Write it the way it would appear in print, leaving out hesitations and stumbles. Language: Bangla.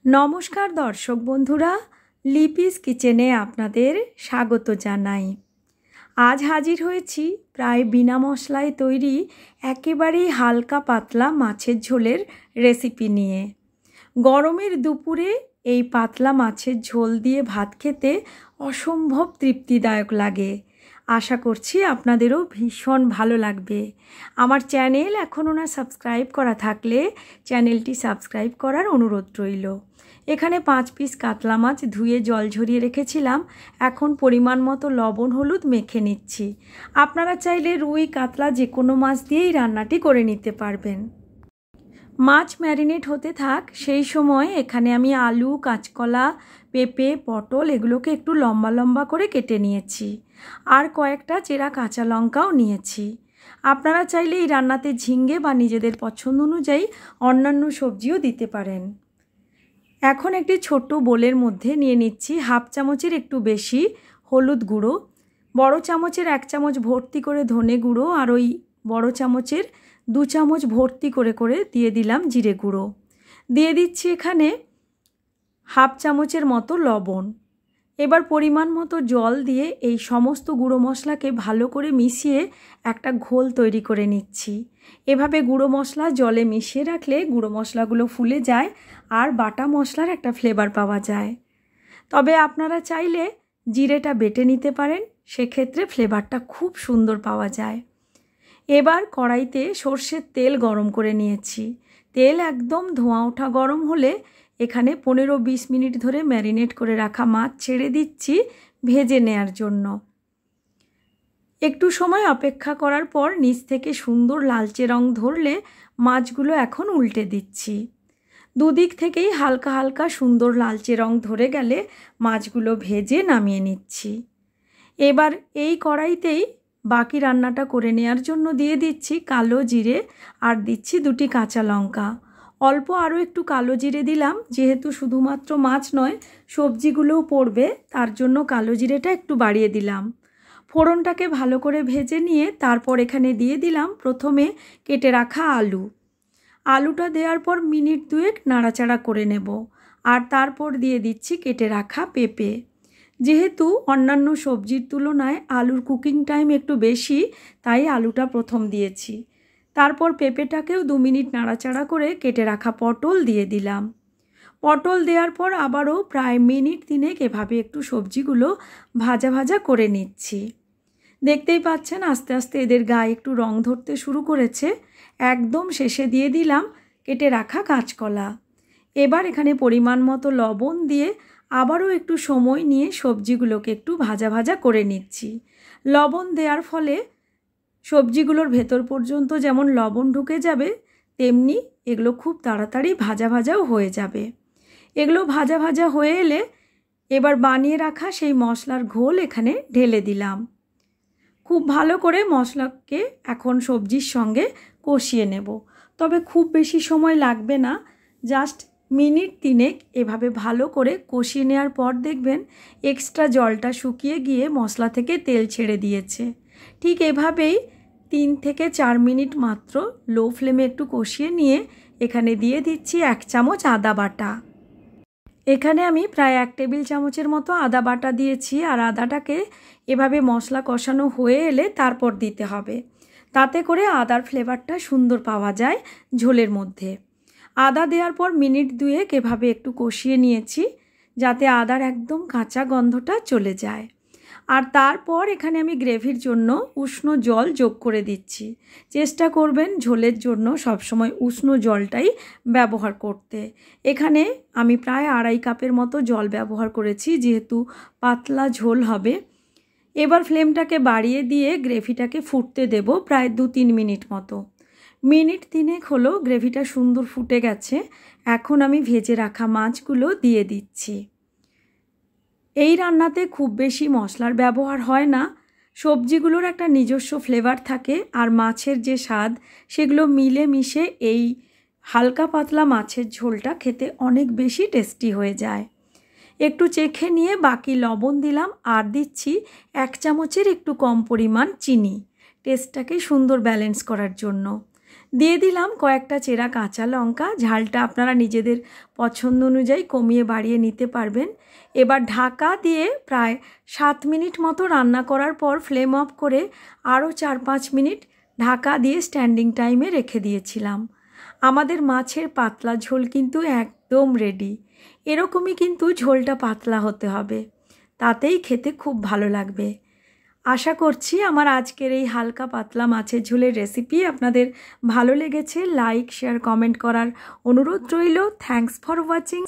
नमस्कार दर्शक बंधुरा लिपिस किचेने आपनादेर स्वागत जानाई। आज हाजिर होयेछि प्राय बिना मशलाय तैरी एकेबारेई हालका पातला माछेर झोलेर रेसिपि निये। गरमेर दुपुरे एई पातला माछेर झोल दिये भात खेते असम्भव तृप्तिदायक लागे। आशा करछि आपनादेरो भीषण भालो लागबे। आमार चैनेल एखोनो ना सबस्क्राइब करा थाकले चैनेलटी सबस्क्राइब करार अनुरोध रइलो। एखाने 5 पिस कातला माछ धुए जल झरिए रेखेछिलाम। एखन परिमाण मतो लवण हलुद मेखे निচ্ছি। आपनारा चाइले रुई कातला जे कोनो माछ दिएई रान्नाटी करे निते पारबेन। माछ मैरिनेट होते थाक सेई समय एखाने आमी आलू काँचकला पेঁপে पटल एगुलोके एकटु लम्बा लम्बा करे केटे निয়েছি और कयेकटा चेरा काँचा लंकाओ निয়েছি। आपनारा चाइले एई रान्नाते झिंगे बा निजेदेर पछंद अनुयायी अन्यान्य सब्जिओ दिते पारेन। এখন একটি ছোট বোলের মধ্যে নিয়ে নিচ্ছি হাফ চামচের একটু বেশি হলুদ গুঁড়ো, বড় চামচের 1 চামচ ভর্তি করে ধনে গুঁড়ো আর ওই বড় চামচের 2 চামচ ভর্তি করে করে দিয়ে দিলাম জিরে গুঁড়ো। দিয়ে দিচ্ছি এখানে হাফ চামচের মতো লবণ। এবার পরিমাণ মতো জল দিয়ে এই সমস্ত গুঁড়ো মশলাকে ভালো করে মিশিয়ে একটা ঘোল তৈরি করে নিচ্ছি। এভাবে গুঁড়ো মশলা জলে মিশিয়ে রাখলে গুঁড়ো মশলাগুলো ফুলে যায় আর বাটা মশলার একটা ফ্লেভার পাওয়া যায়। তবে আপনারা চাইলে জিরেটা বেটে নিতে পারেন, সেক্ষেত্রে ফ্লেভারটা খুব সুন্দর পাওয়া যায়। এবার কড়াইতে সরষের তেল গরম করে নিয়েছি। তেল একদম ধোঁয়া ওঠা গরম হলে এখানে 15-20 মিনিট ধরে ম্যারিনেট করে রাখা মাছ ছেড়ে দিচ্ছি ভেজে নেয়ার জন্য। একটু সময় অপেক্ষা করার পর নিচ থেকে সুন্দর লালচে রং ধরলে মাছগুলো এখন উল্টে দিচ্ছি। দুদিক থেকেই হালকা হালকা সুন্দর লালচে রং ধরে গেলে মাছগুলো ভেজে নামিয়ে নিচ্ছি। এবার এই কড়াইতেই বাকি রান্নাটা করে নেয়ার জন্য দিয়ে দিচ্ছি কালো জিরে আর দিচ্ছি 2টি কাঁচা লঙ্কা। অল্প আরও একটু কালো জিরে দিলাম, যেহেতু শুধুমাত্র মাছ নয় সবজিগুলোও পড়বে, তার জন্য কালো জিরেটা একটু বাড়িয়ে দিলাম। ফোড়নটাকে ভালো করে ভেজে নিয়ে তারপর এখানে দিয়ে দিলাম প্রথমে কেটে রাখা আলু। আলুটা দেওয়ার পর মিনিট 2 নাড়াচাড়া করে নেব আর তারপর দিয়ে দিচ্ছি কেটে রাখা পেঁপে। যেহেতু অন্যান্য সবজির তুলনায় আলুর কুকিং টাইম একটু বেশি, তাই আলুটা প্রথম দিয়েছি। তারপর পেঁপেটাকেও 2 মিনিট নাড়াচাড়া করে কেটে রাখা পটল দিয়ে দিলাম। পটল দেওয়ার পর আবারও প্রায় মিনিট 3 এভাবে একটু সবজিগুলো ভাজা ভাজা করে নিচ্ছি। দেখতেই পাচ্ছেন আস্তে আস্তে এদের গায়ে একটু রং ধরতে শুরু করেছে। একদম শেষে দিয়ে দিলাম কেটে রাখা কাঁচকলা। এবার এখানে পরিমাণ মতো লবণ দিয়ে আবারও একটু সময় নিয়ে সবজিগুলোকে একটু ভাজা ভাজা করে নিচ্ছি। লবণ দেওয়ার ফলে সবজিগুলোর ভেতর পর্যন্ত যেমন লবণ ঢুকে যাবে, তেমনি এগুলো খুব তাড়াতাড়ি ভাজা ভাজাও হয়ে যাবে। এগুলো ভাজা ভাজা হয়ে এলে এবার বানিয়ে রাখা সেই মশলার ঘোল এখানে ঢেলে দিলাম। খুব ভালো করে মশলাকে এখন সবজির সঙ্গে কষিয়ে নেব। তবে খুব বেশি সময় লাগবে না, জাস্ট মিনিট 3 এভাবে ভালো করে কষিয়ে নেওয়ার পর দেখবেন এক্সট্রা জলটা শুকিয়ে গিয়ে মশলা থেকে তেল ছেড়ে দিয়েছে। ঠিক এভাবেই 3 থেকে 4 মিনিট মাত্র লো ফ্লেমে একটু কষিয়ে নিয়ে এখানে দিয়ে দিচ্ছি 1 চামচ আদা বাটা। এখানে আমি প্রায় 1 টেবিল চামচের মতো আদা বাটা দিয়েছি আর আদাটাকে এভাবে মশলা কষানো হয়ে এলে তারপর দিতে হবে, তাতে করে আদার ফ্লেভারটা সুন্দর পাওয়া যায় ঝোলের মধ্যে। আদা দেওয়ার পর মিনিট 2 এভাবে একটু কষিয়ে নিয়েছি যাতে আদার একদম কাঁচা গন্ধটা চলে যায়। আর তারপর এখানে আমি গ্রেভির জন্য উষ্ণ জল যোগ করে দিচ্ছি। চেষ্টা করবেন ঝোলের জন্য সবসময় উষ্ণ জলটাই ব্যবহার করতে। এখানে আমি প্রায় 2.5 কাপের মতো জল ব্যবহার করেছি, যেহেতু পাতলা ঝোল হবে। এবার ফ্লেমটাকে বাড়িয়ে দিয়ে গ্রেভিটাকে ফুটতে দেব প্রায় 2-3 মিনিট মতো। মিনিট 3 হলো গ্রেভিটা সুন্দর ফুটে গেছে। এখন আমি ভেজে রাখা মাছগুলো দিয়ে দিচ্ছি। এই রান্নাতে খুব বেশি মশলার ব্যবহার হয় না, সবজিগুলোর একটা নিজস্ব ফ্লেভার থাকে আর মাছের যে স্বাদ সেগুলো মিলে মিশে এই হালকা পাতলা মাছের ঝোলটা খেতে অনেক বেশি টেস্টি হয়ে যায়। একটু চেখে নিয়ে বাকি লবণ দিলাম আর দিচ্ছি 1 চামচের একটু কম পরিমাণ চিনি, টেস্টটাকে সুন্দর ব্যালেন্স করার জন্য। দিয়ে দিলাম কয়েকটা চেরা কাঁচা লঙ্কা। ঝালটা আপনারা নিজেদের পছন্দ অনুযায়ী কমিয়ে বাড়িয়ে নিতে পারবেন। এবার ঢাকা দিয়ে প্রায় 7 মিনিট মতো রান্না করার পর ফ্লেম অফ করে আরও 4-5 মিনিট ঢাকা দিয়ে স্ট্যান্ডিং টাইমে রেখে দিয়েছিলাম। আমাদের মাছের পাতলা ঝোল কিন্তু একদম রেডি। এরকমই কিন্তু ঝোলটা পাতলা হতে হবে, তাতেই খেতে খুব ভালো লাগবে। আশা করছি আমার আজকের এই হালকা পাতলা মাছের ঝোলের রেসিপি আপনাদের ভালো লেগেছে। লাইক, শেয়ার, কমেন্ট করার অনুরোধ রইল। Thanks for watching.